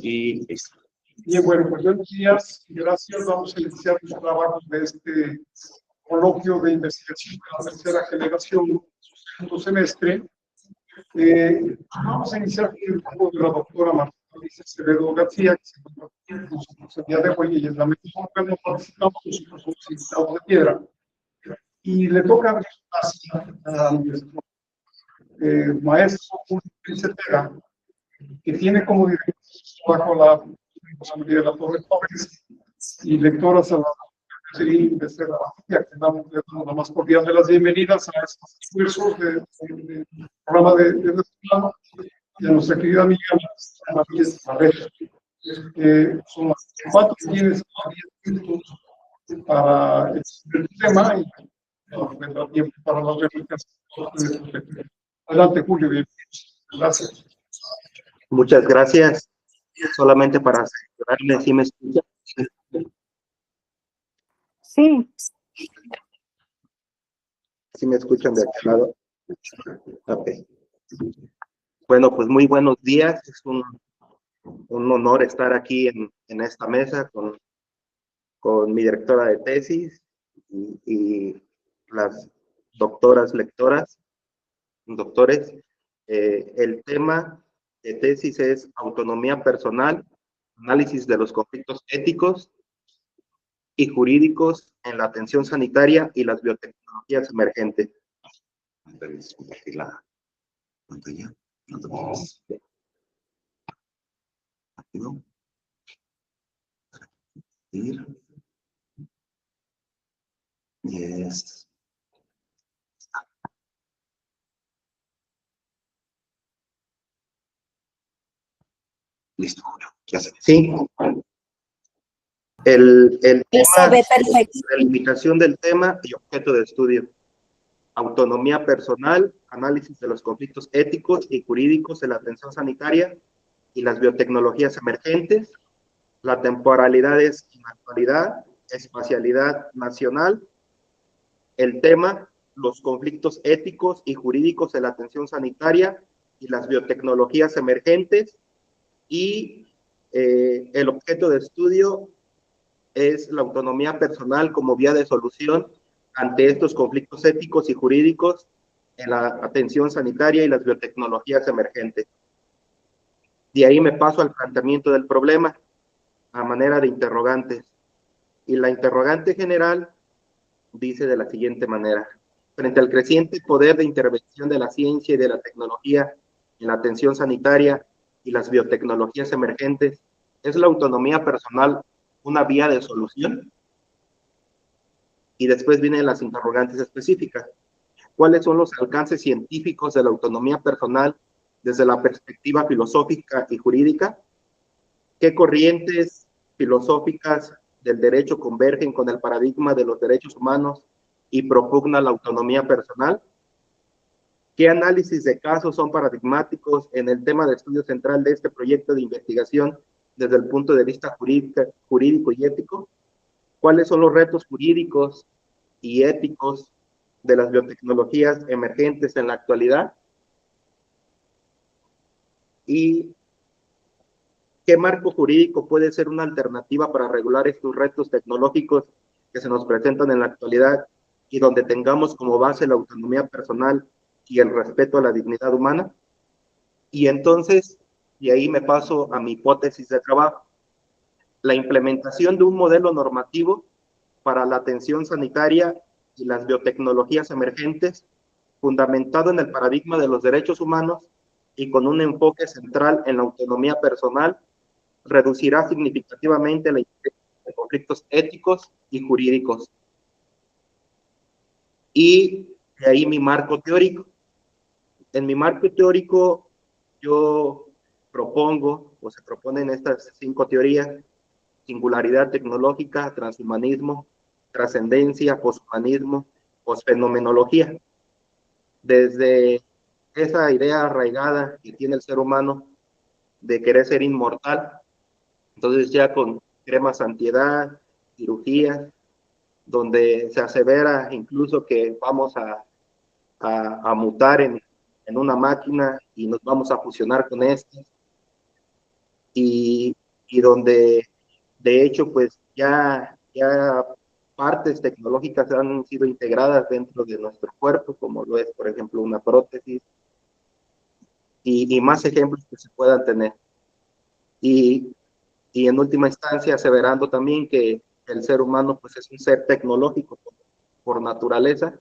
Y listo. Bien, bueno, pues buenos días. Gracias. Vamos a iniciar los trabajos de este coloquio de investigación de la tercera generación, segundo semestre. Vamos a iniciar con el grupo de la doctora Marta Alicia Acevedo García, que se encuentra con nosotros el día de hoy. Ella es la metodóloga, no participamos, nosotros somos invitados de piedra. Y le toca abrir a nuestro maestro Julio Cepeda, que tiene como director bajo la responsabilidad de la Torre Torres y lectora Salvador Cacerín de Cerra Vacía, que damos la más cordial de las bienvenidas a estos esfuerzos del programa de nuestro plano, y a nuestra querida amiga María Isabel. Son las 4 quienes a 10 minutos para el tema y vendrá tiempo para las réplicas. Adelante, Julio, bienvenidos. Gracias. Muchas gracias. Solamente para asegurarme si me escuchan. Sí. Si me escuchan de aquel lado. Ok. Bueno, pues muy buenos días. Es un honor estar aquí en esta mesa con mi directora de tesis y las doctoras lectoras, doctores. El tema de tesis es autonomía personal, análisis de los conflictos éticos y jurídicos en la atención sanitaria y las biotecnologías emergentes. ¿Puedes compartir la pantalla? No te preocupes. Activo. Yes. Listo, Julio. Ya sé. Sí. El tema ve perfecto. de limitación del tema y objeto de estudio. Autonomía personal, análisis de los conflictos éticos y jurídicos en la atención sanitaria y las biotecnologías emergentes. La temporalidad es inactualidad, espacialidad nacional. El tema, los conflictos éticos y jurídicos en la atención sanitaria y las biotecnologías emergentes. Y el objeto de estudio es la autonomía personal como vía de solución ante estos conflictos éticos y jurídicos en la atención sanitaria y las biotecnologías emergentes. De ahí me paso al planteamiento del problema a manera de interrogantes. Y la interrogante general dice de la siguiente manera: frente al creciente poder de intervención de la ciencia y de la tecnología en la atención sanitaria y las biotecnologías emergentes, ¿es la autonomía personal una vía de solución? Y después vienen las interrogantes específicas. ¿Cuáles son los alcances científicos de la autonomía personal desde la perspectiva filosófica y jurídica? ¿Qué corrientes filosóficas del derecho convergen con el paradigma de los derechos humanos y propugnan la autonomía personal? ¿Qué análisis de casos son paradigmáticos en el tema de estudio central de este proyecto de investigación desde el punto de vista jurídico y ético? ¿Cuáles son los retos jurídicos y éticos de las biotecnologías emergentes en la actualidad? ¿Y qué marco jurídico puede ser una alternativa para regular estos retos tecnológicos que se nos presentan en la actualidad y donde tengamos como base la autonomía personal y el respeto a la dignidad humana? Y entonces, y ahí me paso a mi hipótesis de trabajo, la implementación de un modelo normativo para la atención sanitaria y las biotecnologías emergentes, fundamentado en el paradigma de los derechos humanos y con un enfoque central en la autonomía personal, reducirá significativamente la incidencia de conflictos éticos y jurídicos. Y de ahí mi marco teórico. En mi marco teórico yo propongo, o se proponen estas 5 teorías: singularidad tecnológica, transhumanismo, trascendencia, poshumanismo, posfenomenología. Desde esa idea arraigada que tiene el ser humano de querer ser inmortal, entonces ya con cremas antiedad, cirugías, donde se asevera incluso que vamos a mutar en una máquina y nos vamos a fusionar con esta. y, y donde de hecho pues ya partes tecnológicas han sido integradas dentro de nuestro cuerpo, como lo es por ejemplo una prótesis, y más ejemplos que se puedan tener. Y, y en última instancia aseverando también que el ser humano pues es un ser tecnológico por naturaleza,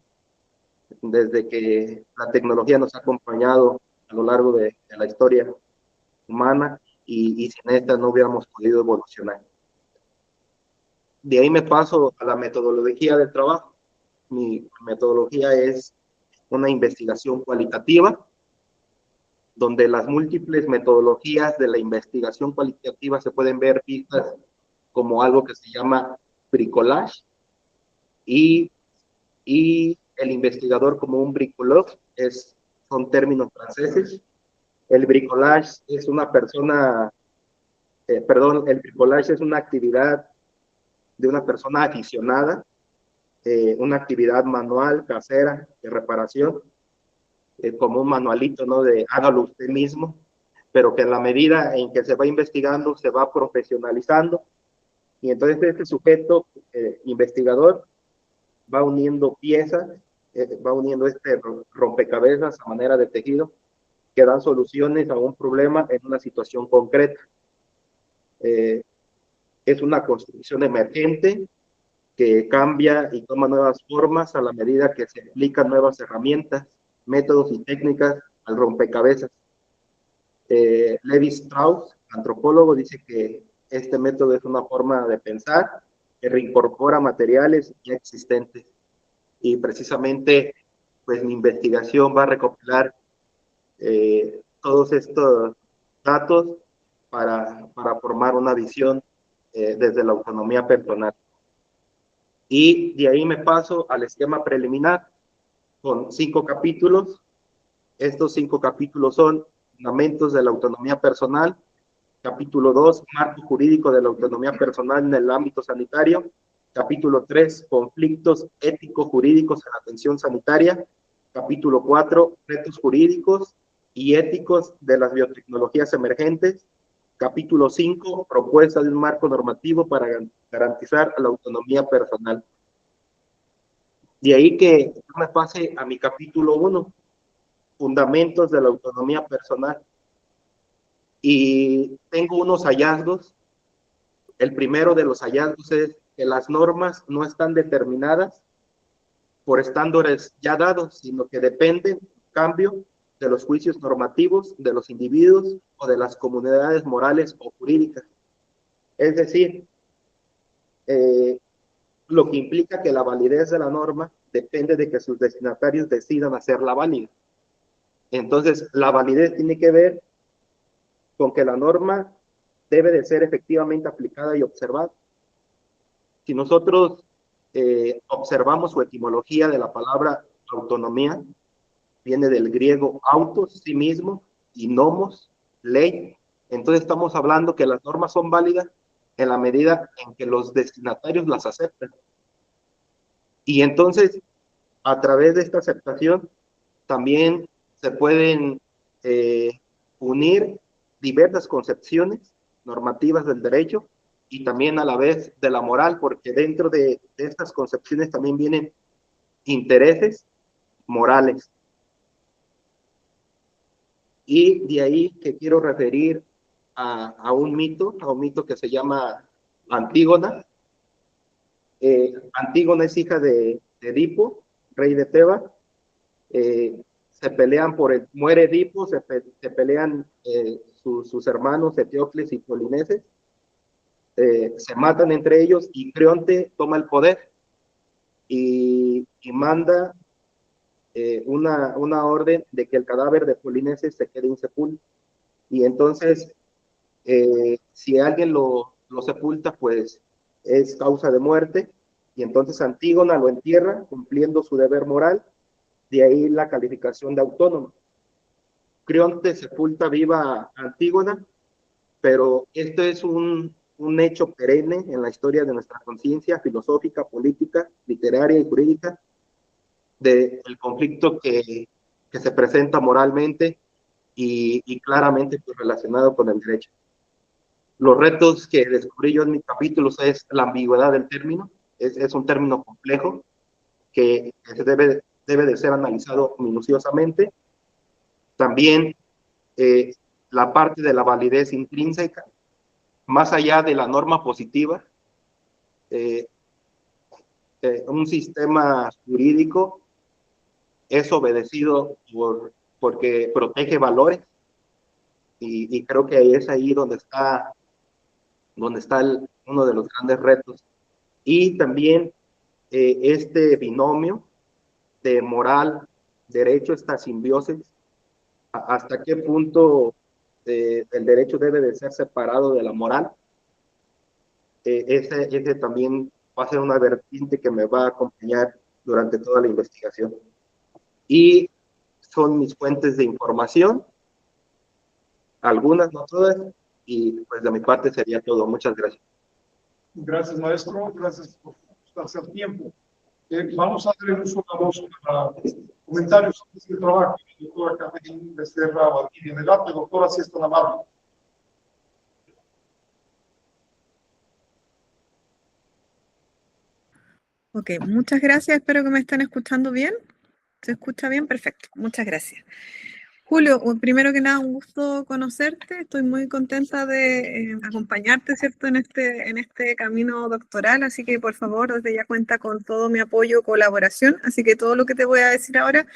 desde que la tecnología nos ha acompañado a lo largo de la historia humana, y sin esta no hubiéramos podido evolucionar. De ahí me paso a la metodología del trabajo. Mi metodología es una investigación cualitativa, donde las múltiples metodologías de la investigación cualitativa se pueden ver vistas como algo que se llama bricolage, y, y el investigador como un bricoleur, son términos franceses. El bricolage es una persona, el bricolage es una actividad de una persona aficionada, una actividad manual, casera, de reparación, como un manualito, ¿no? De hágalo usted mismo, pero que en la medida en que se va investigando, se va profesionalizando, y entonces este sujeto investigador va uniendo piezas, va uniendo este rompecabezas a manera de tejido, que dan soluciones a un problema en una situación concreta. Es una construcción emergente que cambia y toma nuevas formas a la medida que se aplican nuevas herramientas, métodos y técnicas al rompecabezas. Levi Strauss, antropólogo, dice que este método es una forma de pensar que reincorpora materiales ya existentes, y precisamente pues mi investigación va a recopilar todos estos datos para formar una visión desde la autonomía personal. Y de ahí me paso al esquema preliminar con 5 capítulos. Estos 5 capítulos son fundamentos de la autonomía personal. Capítulo 2, marco jurídico de la autonomía personal en el ámbito sanitario. Capítulo 3, conflictos ético-jurídicos en la atención sanitaria. Capítulo 4, retos jurídicos y éticos de las biotecnologías emergentes. Capítulo 5, propuesta de un marco normativo para garantizar la autonomía personal. De ahí que yo me pase a mi capítulo 1, fundamentos de la autonomía personal. Y tengo unos hallazgos. El primero de los hallazgos es que las normas no están determinadas por estándares ya dados, sino que dependen, en cambio, de los juicios normativos de los individuos o de las comunidades morales o jurídicas. Es decir, lo que implica que la validez de la norma depende de que sus destinatarios decidan hacerla válida. Entonces, la validez tiene que ver con que la norma debe de ser efectivamente aplicada y observada. Si nosotros observamos su etimología de la palabra autonomía, viene del griego autos, sí mismo, y nomos, ley. Entonces estamos hablando que las normas son válidas en la medida en que los destinatarios las aceptan. Y entonces, a través de esta aceptación, también se pueden unir diversas concepciones normativas del derecho y también a la vez de la moral, porque dentro de estas concepciones también vienen intereses morales. Y de ahí que quiero referir a un mito que se llama Antígona. Antígona es hija de Edipo, rey de Tebas. Se pelean muere Edipo, se pelean sus hermanos Eteocles y Polineses, se matan entre ellos, y Creonte toma el poder y manda una orden de que el cadáver de Polineses se quede insepulto. Y entonces, si alguien lo sepulta, pues es causa de muerte, y entonces Antígona lo entierra cumpliendo su deber moral. De ahí la calificación de autónomo. Creonte sepulta viva a Antígona, pero esto es un hecho perenne en la historia de nuestra conciencia filosófica, política, literaria y jurídica, del conflicto que se presenta moralmente y claramente pues, relacionado con el derecho. Los retos que descubrí yo en mis capítulos es la ambigüedad del término. Es un término complejo que debe de ser analizado minuciosamente. También la parte de la validez intrínseca, más allá de la norma positiva, un sistema jurídico es obedecido porque protege valores, y creo que es ahí donde está uno de los grandes retos. Y también este binomio de moral, derecho, esta simbiosis, hasta qué punto el derecho debe de ser separado de la moral. Ese también va a ser una vertiente que me va a acompañar durante toda la investigación. Y son mis fuentes de información, algunas, no todas, y pues de mi parte sería todo. Muchas gracias. Gracias, maestro. Gracias por darse el tiempo. Vamos a tener uso de la voz para comentarios sobre este trabajo. Doctora Catherine Becerra Valdivia en el arte. Doctora, si es tan amable. Ok, muchas gracias. Espero que me estén escuchando bien. ¿Se escucha bien? Perfecto. Muchas gracias. Julio, primero que nada, un gusto conocerte. Estoy muy contenta de acompañarte, ¿cierto?, en este camino doctoral. Así que, por favor, desde ya cuenta con todo mi apoyo, colaboración. Así que todo lo que te voy a decir ahora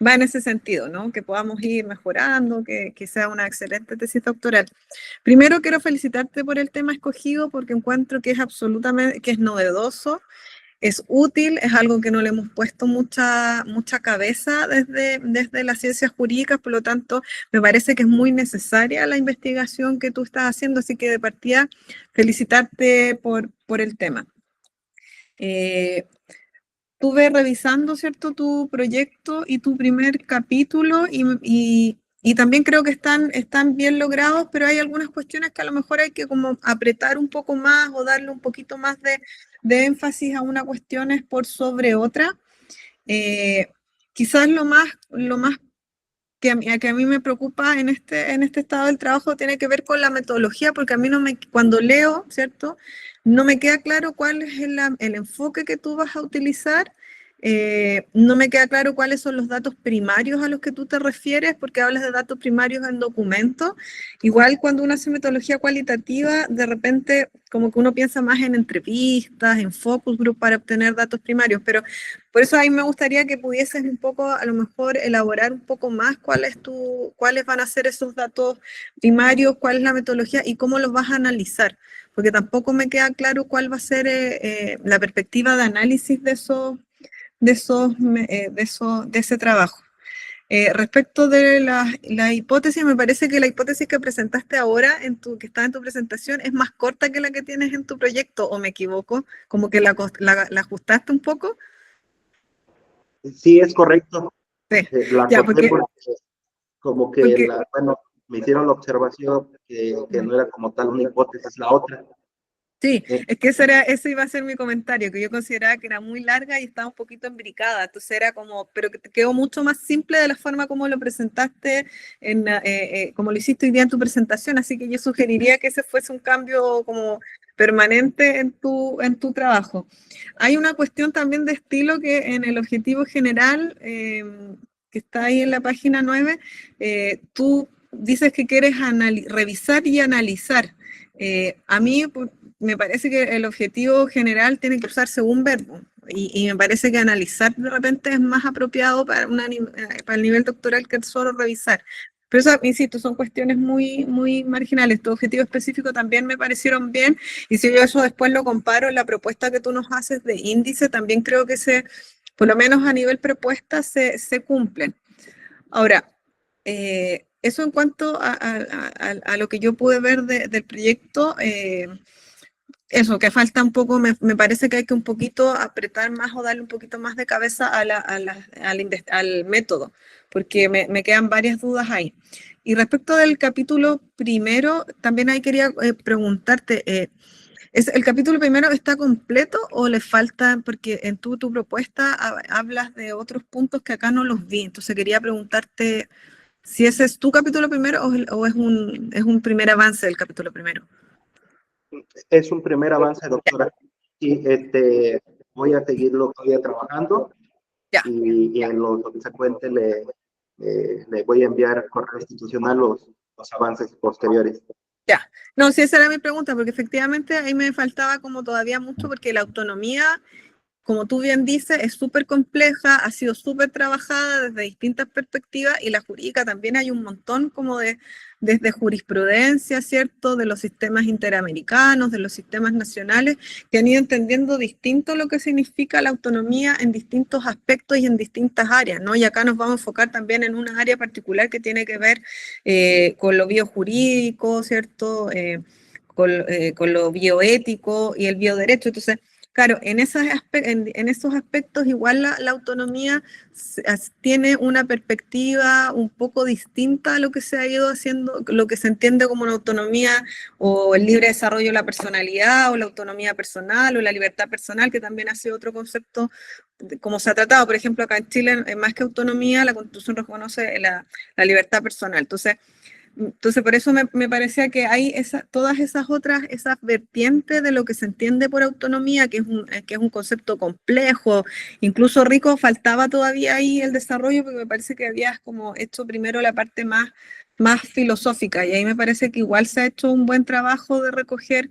va en ese sentido, ¿no? Que podamos ir mejorando, que sea una excelente tesis doctoral. Primero, quiero felicitarte por el tema escogido porque encuentro que es novedoso. Es útil, es algo que no le hemos puesto mucha cabeza desde las ciencias jurídicas, por lo tanto, me parece que es muy necesaria la investigación que tú estás haciendo, así que de partida, felicitarte por el tema. Estuve revisando, ¿cierto?, tu proyecto y tu primer capítulo y también creo que están bien logrados, pero hay algunas cuestiones que a lo mejor hay que como apretar un poco más o darle un poquito más de énfasis a una cuestión por sobre otra. Quizás lo más que a mí me preocupa en este estado del trabajo tiene que ver con la metodología, porque a mí cuando leo, ¿cierto?, no me queda claro cuál es el enfoque que tú vas a utilizar. No me queda claro cuáles son los datos primarios a los que tú te refieres, porque hablas de datos primarios en documentos. Igual cuando uno hace metodología cualitativa, de repente como que uno piensa más en entrevistas, en focus group para obtener datos primarios, pero por eso ahí me gustaría que pudieses un poco, a lo mejor, elaborar un poco más cuáles van a ser esos datos primarios, cuál es la metodología y cómo los vas a analizar, porque tampoco me queda claro cuál va a ser la perspectiva de análisis de ese trabajo. Respecto de la hipótesis, me parece que la hipótesis que presentaste ahora, que está en tu presentación, es más corta que la que tienes en tu proyecto, ¿o me equivoco? ¿Como que la ajustaste un poco? Sí, es correcto. Sí, La ya, corté porque como que, bueno, me hicieron la observación que no era como tal una hipótesis la otra. sí, es que ese iba a ser mi comentario, que yo consideraba que era muy larga y estaba un poquito embricada, entonces era como, pero que te quedó mucho más simple de la forma como lo presentaste, como lo hiciste hoy día en tu presentación, así que yo sugeriría que ese fuese un cambio como permanente en tu trabajo. Hay una cuestión también de estilo que en el objetivo general, que está ahí en la página 9, tú dices que quieres revisar y analizar. A mí me parece que el objetivo general tiene que usarse un verbo y me parece que analizar de repente es más apropiado para el nivel doctoral que solo revisar. Pero eso, insisto, son cuestiones muy marginales. Tu objetivo específico también me parecieron bien y si yo eso después lo comparo en la propuesta que tú nos haces de índice, también creo que por lo menos a nivel propuesta, se cumplen. Ahora, eso en cuanto a lo que yo pude ver del proyecto, eso, que falta un poco, me parece que hay que un poquito apretar más o darle un poquito más de cabeza al método, porque me quedan varias dudas ahí. Y respecto del capítulo primero, también ahí quería preguntarte, ¿el capítulo primero está completo o le falta? Porque en tu propuesta hablas de otros puntos que acá no los vi, entonces quería preguntarte si ese es tu capítulo primero o es un primer avance del capítulo primero. es un primer avance, doctora. Y voy a seguirlo todavía trabajando. Ya. Y en lo subsecuente le voy a enviar correo institucional los avances posteriores. Ya, no, sí, esa era mi pregunta, porque efectivamente ahí me faltaba como todavía mucho, porque la autonomía, como tú bien dices, es súper compleja, ha sido súper trabajada desde distintas perspectivas, y la jurídica también hay un montón como desde jurisprudencia, ¿cierto? De los sistemas interamericanos, de los sistemas nacionales, que han ido entendiendo distinto lo que significa la autonomía en distintos aspectos y en distintas áreas, ¿no? Y acá nos vamos a enfocar también en una área particular que tiene que ver con lo biojurídico, ¿cierto? Con lo bioético y el bioderecho. Entonces, claro, en esos aspectos igual la autonomía tiene una perspectiva un poco distinta a lo que se ha ido haciendo, lo que se entiende como una autonomía o el libre desarrollo de la personalidad o la autonomía personal o la libertad personal, que también ha sido otro concepto como se ha tratado. Por ejemplo, acá en Chile, más que autonomía, la Constitución reconoce la libertad personal. Entonces, por eso me parecía que hay todas esas vertientes de lo que se entiende por autonomía, que es un concepto complejo, incluso rico, faltaba todavía ahí el desarrollo, porque me parece que habías como hecho primero la parte más filosófica, y ahí me parece que igual se ha hecho un buen trabajo de recoger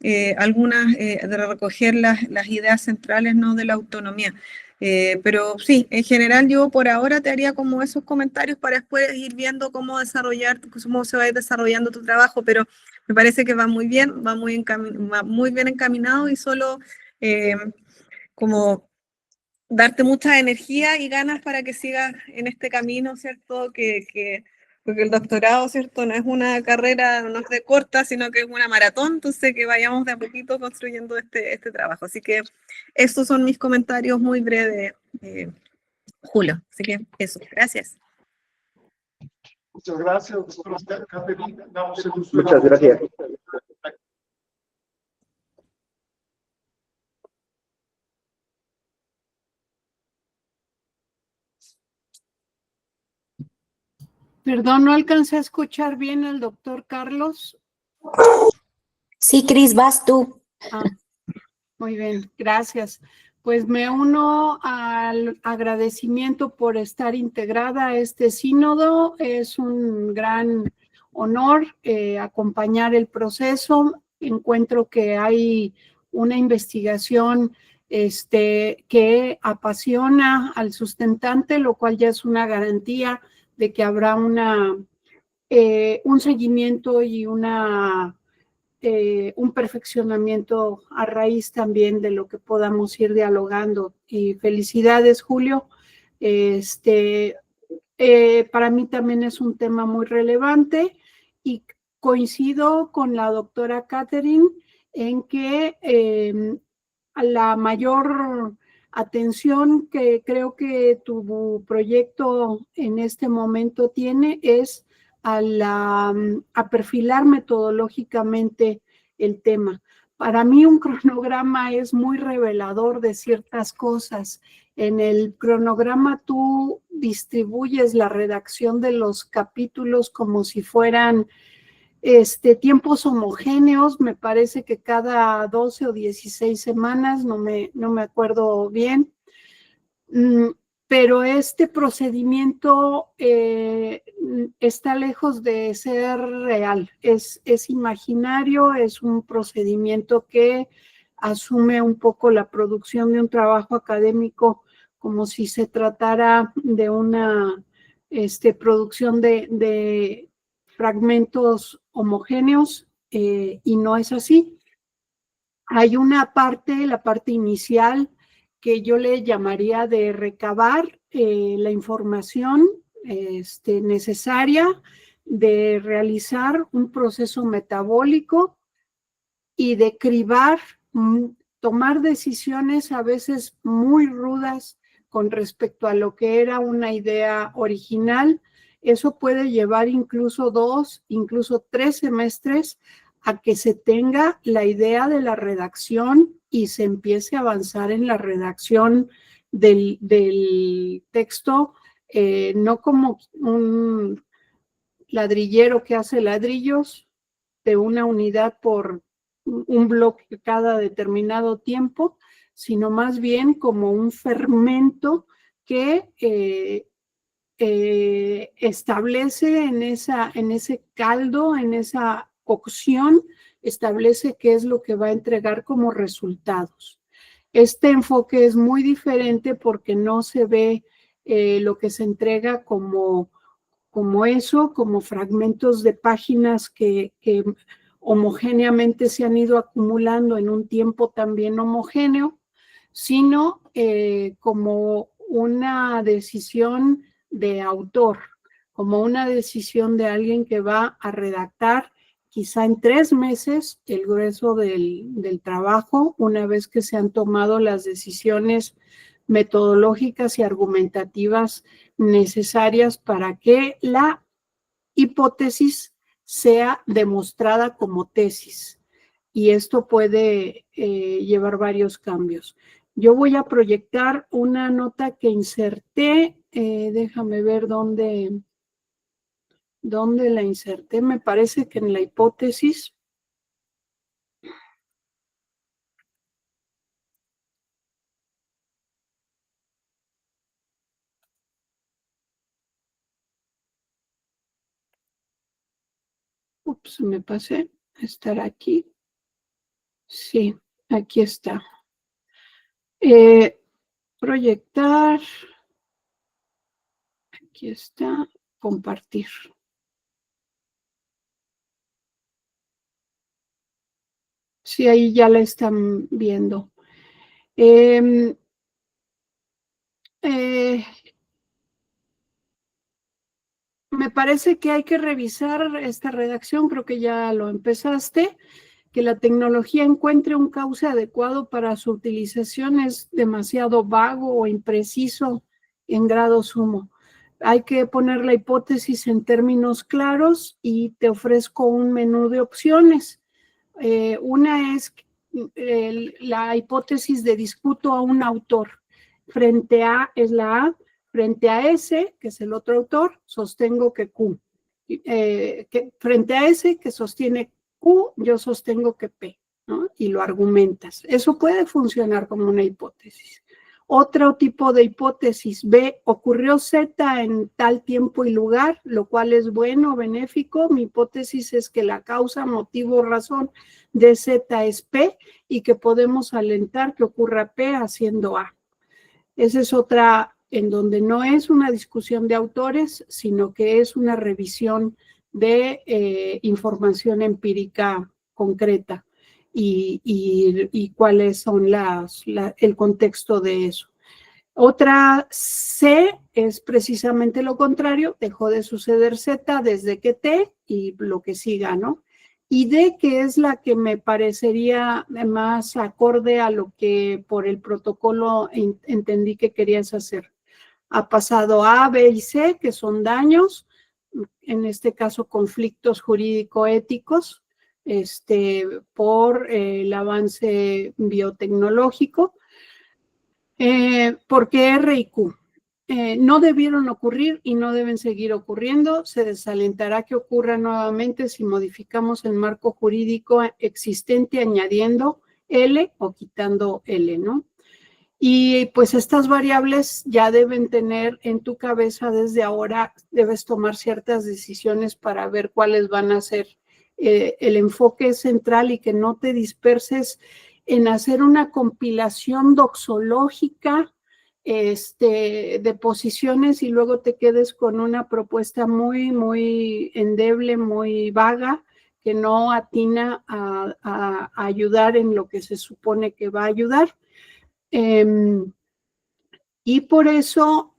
de recoger las ideas centrales, ¿no?, de la autonomía. Pero sí, en general yo por ahora te haría como esos comentarios para después ir viendo cómo se va a ir desarrollando tu trabajo, pero me parece que va muy bien, va muy bien encaminado, y solo como darte mucha energía y ganas para que sigas en este camino, ¿cierto? Porque el doctorado, ¿cierto? No es una carrera, no es de corta, sino que es una maratón, entonces que vayamos de a poquito construyendo este trabajo. Así que estos son mis comentarios muy breves, Julio. Así que eso, gracias. Muchas gracias, doctora Catherine. Muchas gracias. Perdón, no alcancé a escuchar bien al doctor Carlos. Sí, Cris, vas tú. Muy bien, gracias. Pues me uno al agradecimiento por estar integrada a este sínodo. Es un gran honor acompañar el proceso. Encuentro que hay una investigación que apasiona al sustentante, lo cual ya es una garantía de que habrá un seguimiento y un perfeccionamiento a raíz también de lo que podamos ir dialogando. Y felicidades, Julio. Para mí también es un tema muy relevante, y coincido con la doctora Catherine en que la mayor atención que creo que tu proyecto en este momento tiene es a perfilar metodológicamente el tema. Para mí un cronograma es muy revelador de ciertas cosas. En el cronograma tú distribuyes la redacción de los capítulos como si fueran tiempos homogéneos. Me parece que cada 12 o 16 semanas, no me acuerdo bien, pero este procedimiento está lejos de ser real, es imaginario, es un procedimiento que asume un poco la producción de un trabajo académico como si se tratara de una producción de fragmentos homogéneos, y no es así. Hay una parte, la parte inicial, que yo le llamaría de recabar la información necesaria, de realizar un proceso metabólico y de cribar, tomar decisiones a veces muy rudas con respecto a lo que era una idea original. Eso puede llevar incluso 2, incluso 3 semestres a que se tenga la idea de la redacción y se empiece a avanzar en la redacción del texto, no como un ladrillero que hace ladrillos de una unidad por un bloque cada determinado tiempo, sino más bien como un fermento que establece en ese caldo, en esa cocción, establece qué es lo que va a entregar como resultados. Este enfoque es muy diferente porque no se ve lo que se entrega como eso, como fragmentos de páginas que homogéneamente se han ido acumulando en un tiempo también homogéneo, sino como una decisión de autor, como una decisión de alguien que va a redactar quizá en 3 meses el grueso del trabajo, una vez que se han tomado las decisiones metodológicas y argumentativas necesarias para que la hipótesis sea demostrada como tesis. Y esto puede llevar varios cambios. Yo voy a proyectar una nota que inserté, déjame ver dónde la inserté, me parece que en la hipótesis. Ups, me pasé a estar aquí. Sí, aquí está. Proyectar. Aquí está. Compartir. Sí, ahí ya la están viendo. Me parece que hay que revisar esta redacción, creo que ya lo empezaste, que la tecnología encuentre un cauce adecuado para su utilización es demasiado vago o impreciso en grado sumo. Hay que poner la hipótesis en términos claros y te ofrezco un menú de opciones. Una es la hipótesis de discuto a un autor. Frente a es la A. Frente a S, que es el otro autor, sostengo que Q. Frente a S, que sostiene Q, yo sostengo que P, ¿no? Y lo argumentas. Eso puede funcionar como una hipótesis. Otro tipo de hipótesis, B, ocurrió Z en tal tiempo y lugar, lo cual es bueno, benéfico. Mi hipótesis es que la causa, motivo o razón de Z es P y que podemos alentar que ocurra P haciendo A. Esa es otra en donde no es una discusión de autores, sino que es una revisión de información empírica concreta y cuáles son el contexto de eso. Otra C es precisamente lo contrario, dejó de suceder Z desde que T y lo que siga, ¿no? Y D, que es la que me parecería más acorde a lo que por el protocolo entendí que querías hacer. Ha pasado A, B y C, que son daños, en este caso conflictos jurídico-éticos, por el avance biotecnológico, porque R y Q no debieron ocurrir y no deben seguir ocurriendo. Se desalentará que ocurra nuevamente si modificamos el marco jurídico existente añadiendo L o quitando L, ¿no? Y pues estas variables ya deben tener en tu cabeza desde ahora, debes tomar ciertas decisiones para ver cuáles van a ser el enfoque central y que no te disperses en hacer una compilación doxológica de posiciones y luego te quedes con una propuesta muy, muy endeble, muy vaga, que no atina a ayudar en lo que se supone que va a ayudar. Y por eso,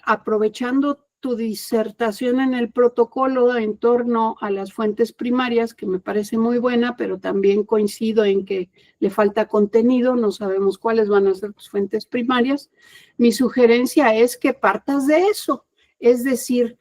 aprovechando tu disertación en el protocolo en torno a las fuentes primarias, que me parece muy buena, pero también coincido en que le falta contenido, no sabemos cuáles van a ser tus fuentes primarias, mi sugerencia es que partas de eso, es decir,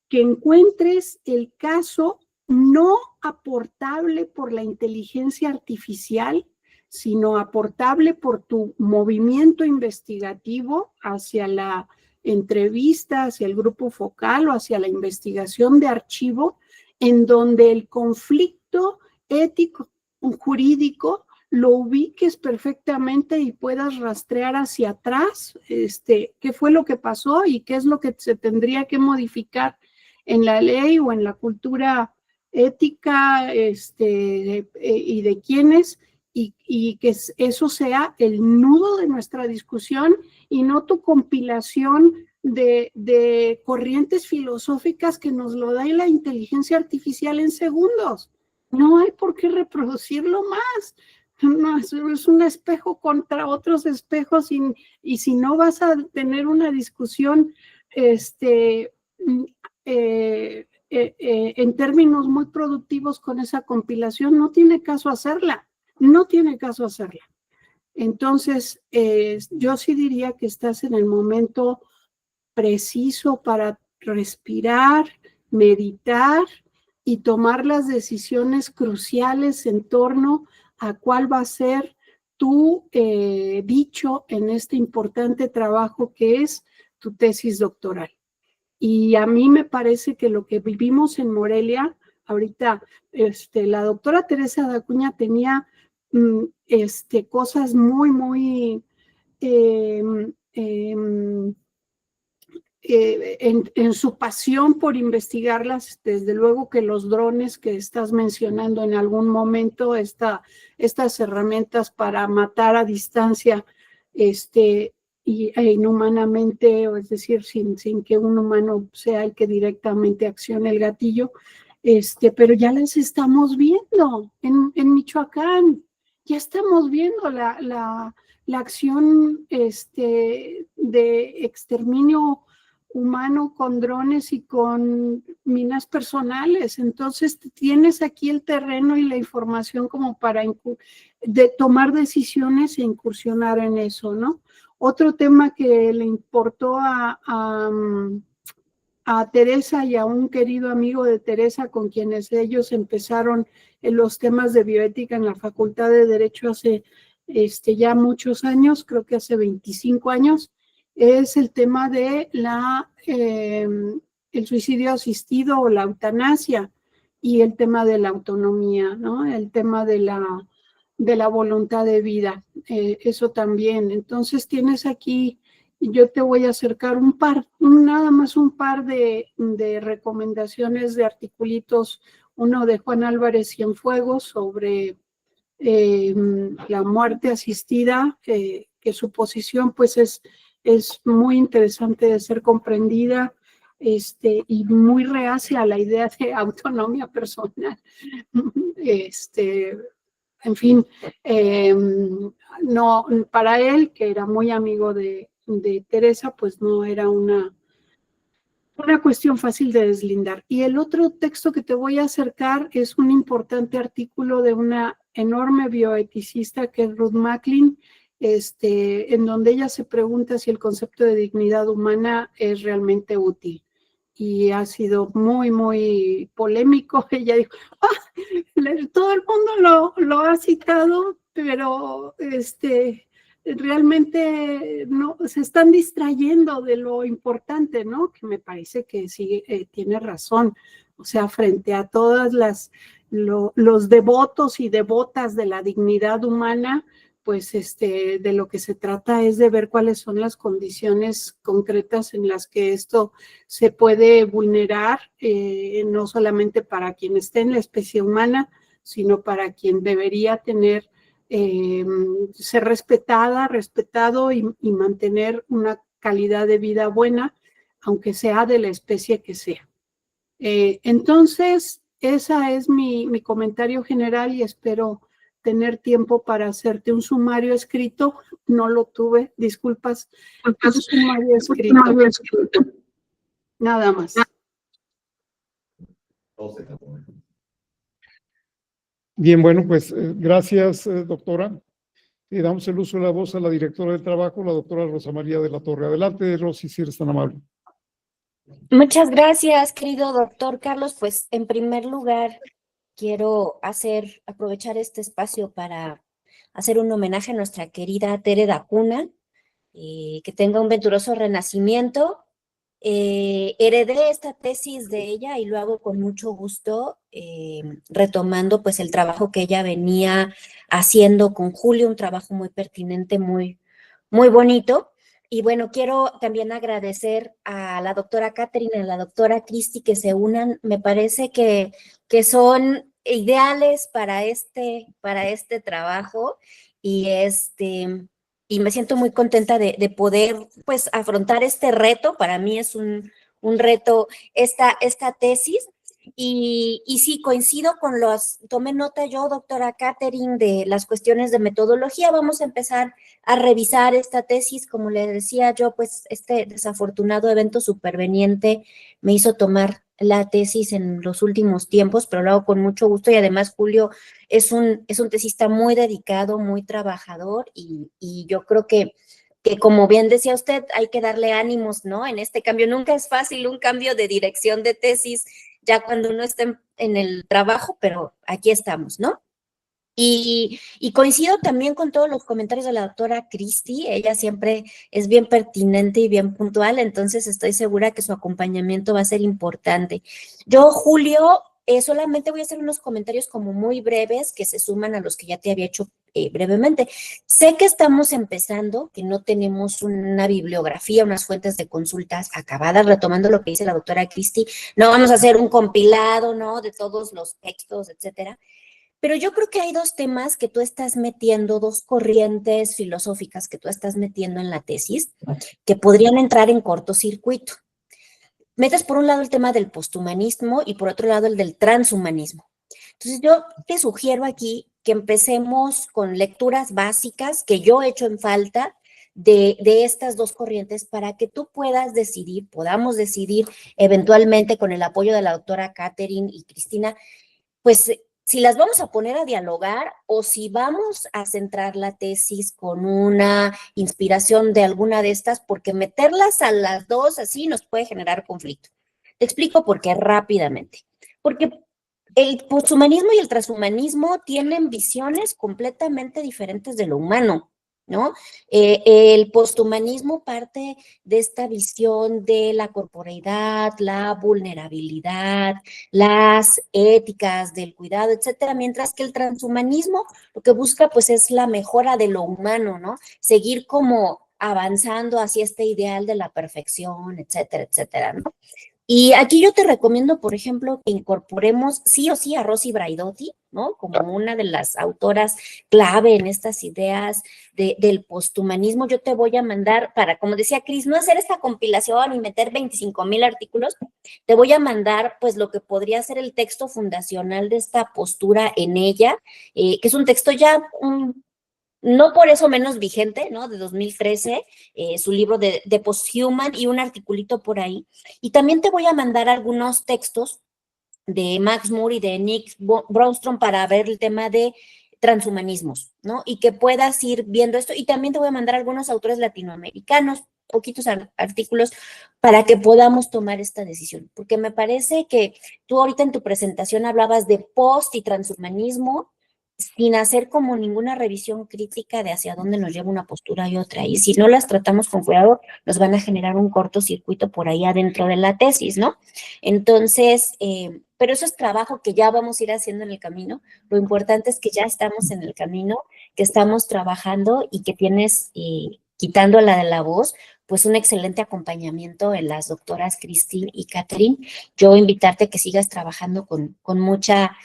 que encuentres el caso no aportable por la inteligencia artificial, sino aportable por tu movimiento investigativo hacia la entrevista, hacia el grupo focal o hacia la investigación de archivo, en donde el conflicto ético jurídico, lo ubiques perfectamente y puedas rastrear hacia atrás qué fue lo que pasó y qué es lo que se tendría que modificar en la ley o en la cultura ética y de quiénes, y que eso sea el nudo de nuestra discusión y no tu compilación de corrientes filosóficas que nos lo da la inteligencia artificial en segundos. No hay por qué reproducirlo más. No, es un espejo contra otros espejos y si no vas a tener una discusión en términos muy productivos con esa compilación, no tiene caso hacerla, no tiene caso hacerla. Entonces, yo sí diría que estás en el momento preciso para respirar, meditar y tomar las decisiones cruciales en torno a cuál va a ser tu dicho en este importante trabajo que es tu tesis doctoral. Y a mí me parece que lo que vivimos en Morelia, ahorita la doctora Teresa Dacuña tenía cosas muy, muy en su pasión por investigarlas, desde luego que los drones que estás mencionando en algún momento, estas herramientas para matar a distancia e inhumanamente, es decir, sin que un humano sea el que directamente accione el gatillo, pero ya las estamos viendo en Michoacán, ya estamos viendo la acción de exterminio humano con drones y con minas personales. Entonces tienes aquí el terreno y la información como para tomar decisiones e incursionar en eso, ¿no? Otro tema que le importó a Teresa y a un querido amigo de Teresa con quienes ellos empezaron en los temas de bioética en la Facultad de Derecho hace ya muchos años, creo que hace 25 años, es el tema de el suicidio asistido o la eutanasia y el tema de la autonomía, ¿no? El tema de la voluntad de vida, eso también. Entonces tienes aquí, yo te voy a acercar nada más un par de recomendaciones de articulitos, uno de Juan Álvarez Cienfuegos sobre la muerte asistida, que su posición pues es muy interesante de ser comprendida y muy reacia a la idea de autonomía personal. En fin, no, para él, que era muy amigo de Teresa, pues no era una cuestión fácil de deslindar. Y el otro texto que te voy a acercar es un importante artículo de una enorme bioeticista que es Ruth Macklin, en donde ella se pregunta si el concepto de dignidad humana es realmente útil. Y ha sido muy, muy polémico. Ella dijo, todo el mundo lo ha citado, pero realmente no, se están distrayendo de lo importante, ¿no? Que me parece que sí tiene razón. O sea, frente a todas los devotos y devotas de la dignidad humana, pues de lo que se trata es de ver cuáles son las condiciones concretas en las que esto se puede vulnerar, no solamente para quien esté en la especie humana, sino para quien debería tener, ser respetado y mantener una calidad de vida buena, aunque sea de la especie que sea. Entonces, ese es mi comentario general y espero tener tiempo para hacerte un sumario escrito. No lo tuve, disculpas. Un sumario escrito. Nada más. Bien, bueno, pues gracias, doctora. Y damos el uso de la voz a la directora del trabajo, la doctora Rosa María de la Torre. Adelante, Rosy, si eres tan amable. Muchas gracias, querido doctor Carlos. Pues en primer lugar, quiero aprovechar este espacio para hacer un homenaje a nuestra querida Tere Dacuña, que tenga un venturoso renacimiento. Heredé esta tesis de ella y lo hago con mucho gusto. retomando pues el trabajo que ella venía haciendo con Julio, un trabajo muy pertinente, muy bonito. Y bueno, quiero también agradecer a la doctora Catherine y a la doctora Cristi que se unan. Me parece que son ideales para este trabajo y y me siento muy contenta de poder pues afrontar este reto. Para mí es un reto esta tesis. Y sí, coincido con tomé nota yo, doctora Catherine, de las cuestiones de metodología. Vamos a empezar a revisar esta tesis. Como le decía yo, pues este desafortunado evento superveniente me hizo tomar la tesis en los últimos tiempos, pero lo hago con mucho gusto y además Julio es un tesista muy dedicado, muy trabajador y yo creo que como bien decía usted, hay que darle ánimos, ¿no? En este cambio nunca es fácil un cambio de dirección de tesis ya cuando uno está en el trabajo, pero aquí estamos, ¿no? Y coincido también con todos los comentarios de la doctora Cristi, ella siempre es bien pertinente y bien puntual, entonces estoy segura que su acompañamiento va a ser importante. Yo, Julio, solamente voy a hacer unos comentarios como muy breves que se suman a los que ya te había hecho brevemente. Sé que estamos empezando, que no tenemos una bibliografía, unas fuentes de consultas acabadas, retomando lo que dice la doctora Cristi, no vamos a hacer un compilado, ¿no? De todos los textos, etcétera. Pero yo creo que hay dos temas que tú estás metiendo, dos corrientes filosóficas que tú estás metiendo en la tesis, que podrían entrar en cortocircuito. Metes por un lado el tema del posthumanismo y por otro lado el del transhumanismo. Entonces yo te sugiero aquí que empecemos con lecturas básicas que yo he hecho en falta de estas dos corrientes para que tú puedas decidir, podamos decidir eventualmente con el apoyo de la doctora Catherine y Cristina, pues si las vamos a poner a dialogar o si vamos a centrar la tesis con una inspiración de alguna de estas, porque meterlas a las dos así nos puede generar conflicto. Te explico por qué rápidamente. Porque el posthumanismo y el transhumanismo tienen visiones completamente diferentes de lo humano, ¿no? El posthumanismo parte de esta visión de la corporeidad, la vulnerabilidad, las éticas del cuidado, etcétera, mientras que el transhumanismo lo que busca pues es la mejora de lo humano, ¿no? Seguir como avanzando hacia este ideal de la perfección, etcétera, etcétera, ¿no? Y aquí yo te recomiendo, por ejemplo, que incorporemos sí o sí a Rosy Braidotti, ¿no? Como una de las autoras clave en estas ideas del posthumanismo. Yo te voy a mandar para, como decía Cris, no hacer esta compilación y meter 25,000 artículos, te voy a mandar pues lo que podría ser el texto fundacional de esta postura en ella, que es un texto ya no por eso menos vigente, ¿no? De 2013, su libro de Posthuman y un articulito por ahí. Y también te voy a mandar algunos textos de Max Moore y de Nick Bostrom para ver el tema de transhumanismos, ¿no? Y que puedas ir viendo esto. Y también te voy a mandar algunos autores latinoamericanos, poquitos artículos, para que podamos tomar esta decisión. Porque me parece que tú ahorita en tu presentación hablabas de post y transhumanismo, sin hacer como ninguna revisión crítica de hacia dónde nos lleva una postura y otra. Y si no las tratamos con cuidado, nos van a generar un cortocircuito por ahí adentro de la tesis, ¿no? Entonces, pero eso es trabajo que ya vamos a ir haciendo en el camino. Lo importante es que ya estamos en el camino, que estamos trabajando y que tienes, quitando la de la voz, pues un excelente acompañamiento en las doctoras Christine y Catherine. Yo invitarte a que sigas trabajando con mucha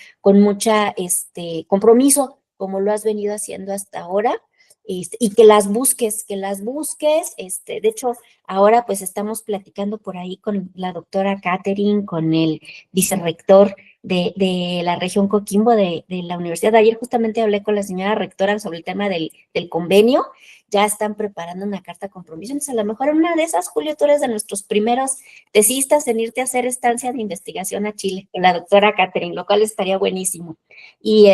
compromiso, como lo has venido haciendo hasta ahora, y que las busques, de hecho, ahora pues estamos platicando por ahí con la doctora Catherine, con el vicerrector de la región Coquimbo de la universidad. Ayer justamente hablé con la señora rectora sobre el tema del convenio, ya están preparando una carta de compromiso, entonces a lo mejor una de esas, Julio, tú eres de nuestros primeros tesistas en irte a hacer estancia de investigación a Chile con la doctora Catherine, lo cual estaría buenísimo. Y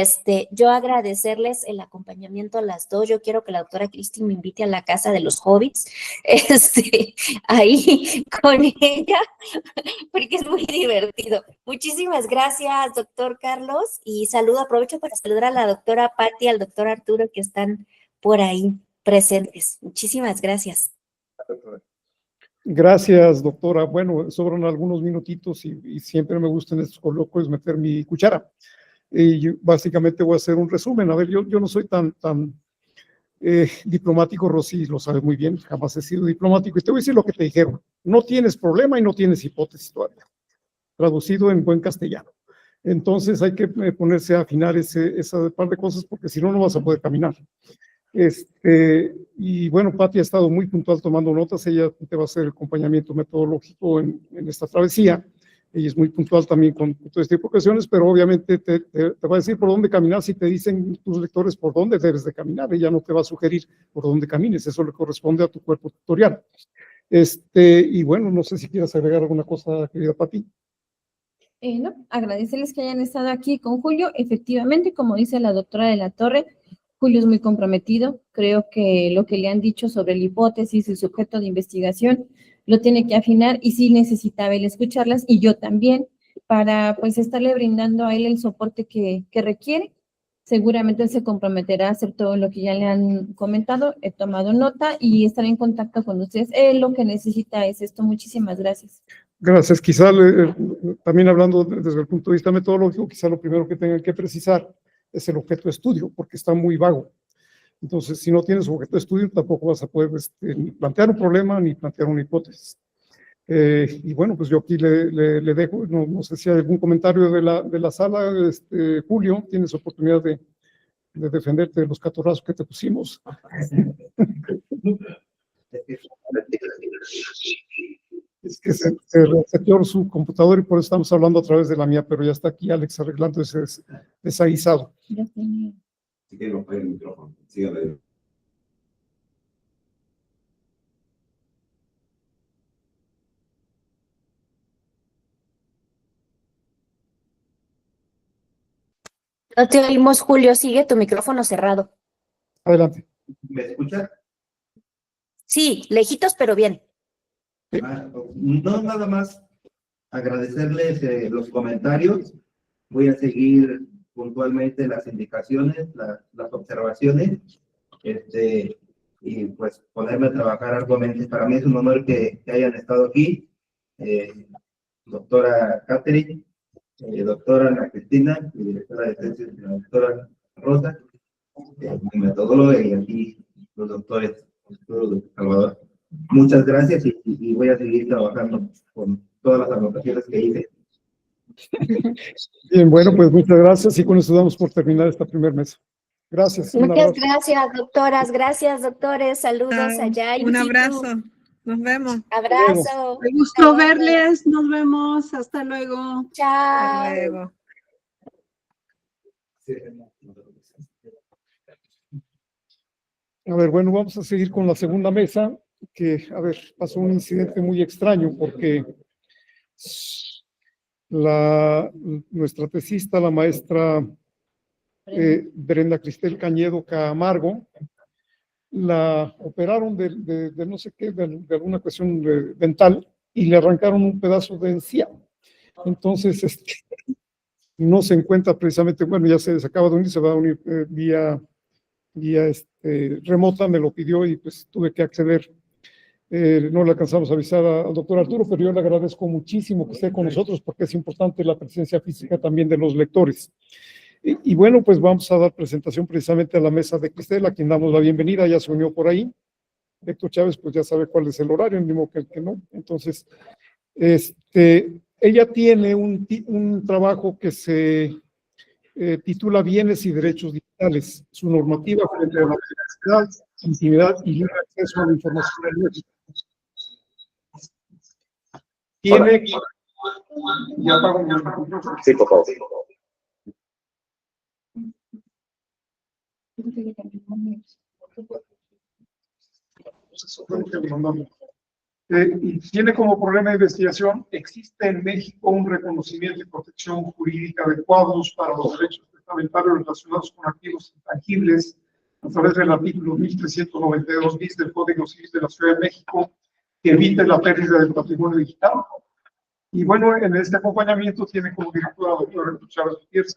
yo agradecerles el acompañamiento a las dos. Yo quiero que la doctora Cristi me invite a la casa de los hobbits, ahí con ella, porque es muy divertido. Muchísimas gracias, doctor Carlos, y aprovecho para saludar a la doctora Patti, al doctor Arturo, que están por ahí presentes. Muchísimas gracias. Gracias, doctora. Bueno, sobran algunos minutitos y siempre me gusta en estos coloquios meter mi cuchara. Y yo básicamente voy a hacer un resumen. A ver, yo no soy tan diplomático, Rosy lo sabe muy bien, jamás he sido diplomático. Y te voy a decir lo que te dijeron. No tienes problema y no tienes hipótesis todavía. Traducido en buen castellano. Entonces hay que ponerse a afinar esa par de cosas porque si no, no vas a poder caminar. Y bueno, Pati ha estado muy puntual tomando notas, ella te va a hacer el acompañamiento metodológico en esta travesía, ella es muy puntual también con todo este tipo de cuestiones, pero obviamente te va a decir por dónde caminar si te dicen tus lectores por dónde debes de caminar, ella no te va a sugerir por dónde camines, eso le corresponde a tu cuerpo tutorial. Y bueno, no sé si quieras agregar alguna cosa, querida Pati. No, agradecerles que hayan estado aquí con Julio. Efectivamente, como dice la doctora de la Torre, Julio es muy comprometido. Creo que lo que le han dicho sobre la hipótesis y su objeto de investigación lo tiene que afinar y sí necesitaba él escucharlas y yo también para pues estarle brindando a él el soporte que requiere. Seguramente él se comprometerá a hacer todo lo que ya le han comentado. He tomado nota y estaré en contacto con ustedes. Él lo que necesita es esto. Muchísimas gracias. Gracias. Quizá también hablando desde el punto de vista metodológico, quizá lo primero que tengan que precisar es el objeto de estudio, porque está muy vago. Entonces, si no tienes objeto de estudio, tampoco vas a poder ni plantear un problema ni plantear una hipótesis. Y bueno, pues yo aquí le dejo, no sé si hay algún comentario de la sala. Julio, tienes oportunidad de defenderte de los catorrazos que te pusimos. Es que se reseteó su computador y por eso estamos hablando a través de la mía, pero ya está aquí Alex arreglando ese desaguisado. Si quiere romper el micrófono, sígale. No te oímos, Julio, sigue tu micrófono cerrado. Adelante. ¿Me escucha? Sí, lejitos, pero bien. No, nada más agradecerles los comentarios. Voy a seguir puntualmente las indicaciones, las observaciones, y pues ponerme a trabajar arduamente. Para mí es un honor que hayan estado aquí, doctora Catherine, doctora Ana Cristina, y directora de tesis, la doctora Rosa, mi metodóloga, y aquí los doctores Salvador. Muchas gracias y voy a seguir trabajando con todas las anotaciones que hice. Bien, bueno, pues muchas gracias y con eso damos por terminar esta primera mesa. Gracias. Muchas gracias, doctoras. Gracias, doctores. Saludos allá. Un abrazo. Nos vemos. Abrazo. Me gustó verles. Nos vemos. Hasta luego. Chao. Hasta luego. A ver, bueno, vamos a seguir con la segunda mesa, que, a ver, pasó un incidente muy extraño porque nuestra tesista, la maestra Brenda Cristel Cañedo Camargo, la operaron de no sé qué, de alguna cuestión dental, y le arrancaron un pedazo de encía. Entonces, no se encuentra precisamente, bueno, ya se acaba de unir, se va a unir vía remota, me lo pidió y pues tuve que acceder. No le alcanzamos a avisar al doctor Arturo, pero yo le agradezco muchísimo que esté con nosotros porque es importante la presencia física también de los lectores. Y bueno, pues vamos a dar presentación precisamente a la mesa de Cristel, a quien damos la bienvenida, ya se unió por ahí. Héctor Chávez, pues ya sabe cuál es el horario, ni modo que no. Entonces, ella tiene un trabajo que se titula Bienes y Derechos Digitales, su normativa frente a la privacidad, intimidad y libre acceso a la información en México. Tiene... Ya apago mi micrófono. Sí, por favor. Y tiene como problema de investigación: existe en México un reconocimiento y protección jurídica adecuados para los derechos testamentarios relacionados con activos intangibles a través del artículo 1392 bis del Código Civil de la Ciudad de México, que evite la pérdida del patrimonio digital. Y bueno, en este acompañamiento tiene como directora a la doctora Chávez Gutiérrez.